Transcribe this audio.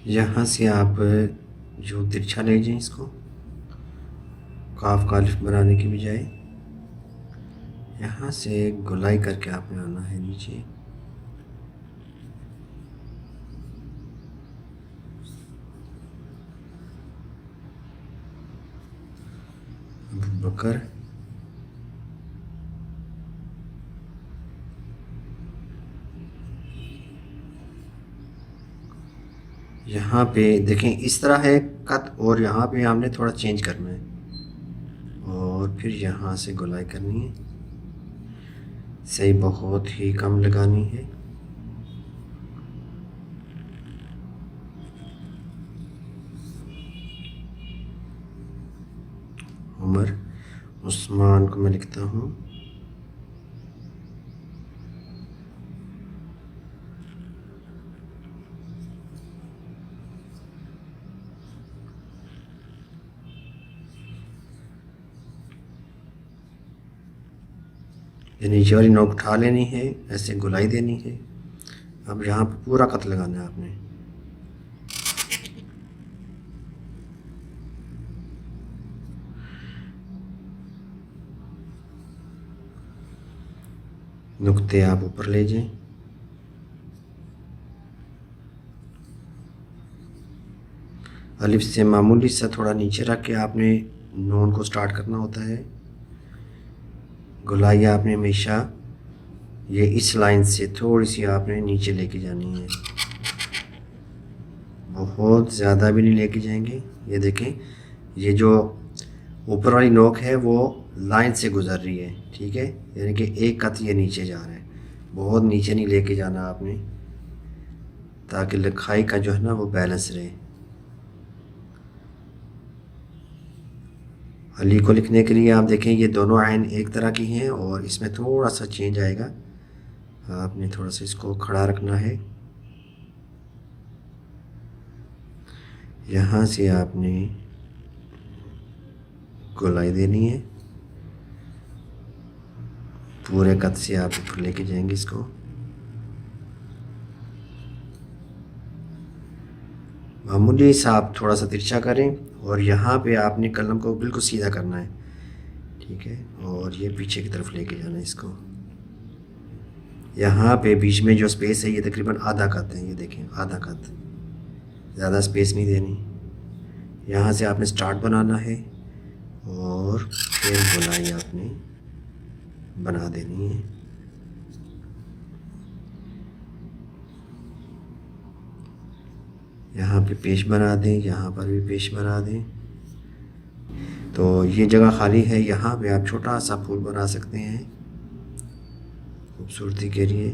यहाँ से आप जो तिरछा ले जाएं इसको, काफ का अलिफ बनाने की बजाय यहाँ से गोलाई करके आपने आना है नीचे। अबू बकर, यहाँ पे देखें इस तरह है कट, और यहाँ पे हमने थोड़ा चेंज करना है और फिर यहाँ से गोलाई करनी है। सही बहुत ही कम लगानी है। उमर उस्मान को मैं लिखता हूँ। ये नीचे वाली नोक उठा लेनी है, ऐसे गोलाई देनी है। अब यहाँ पे पूरा कट लगाना है आपने। नुक्ते आप ऊपर ले जाएं। अलिफ से मामूली सा थोड़ा नीचे रख के आपने नून को स्टार्ट करना होता है। गोलाई आपने हमेशा ये इस लाइन से थोड़ी सी आपने नीचे लेके जानी है, बहुत ज़्यादा भी नहीं लेके जाएंगे। ये देखें, ये जो ऊपर वाली नोक है वो लाइन से गुजर रही है, ठीक है, यानी कि एक कत ये नीचे जा रहा है। बहुत नीचे नहीं लेके जाना आपने, ताकि लिखाई का जो है ना वो बैलेंस रहे। अली को लिखने के लिए आप देखें ये दोनों आयन एक तरह की हैं और इसमें थोड़ा सा चेंज आएगा। आपने थोड़ा सा इसको खड़ा रखना है। यहाँ से आपने गोलाई देनी है, पूरे कद से आप ऊपर लेके जाएंगे इसको। मामूली सा आप थोड़ा सा तिरछा करें और यहाँ पे आपने कलम को बिल्कुल सीधा करना है, ठीक है, और ये पीछे की तरफ लेके जाना है इसको। यहाँ पे बीच में जो स्पेस है ये तकरीबन आधा कत है, ये देखें आधा कत, ज़्यादा स्पेस नहीं देनी। यहाँ से आपने स्टार्ट बनाना है और फिर गोलाई आपने बना देनी है। यहाँ पे पेश बना दें, यहाँ पर भी पेश बना दें। तो ये जगह खाली है, यहाँ पे आप छोटा सा फूल बना सकते हैं खूबसूरती के लिए।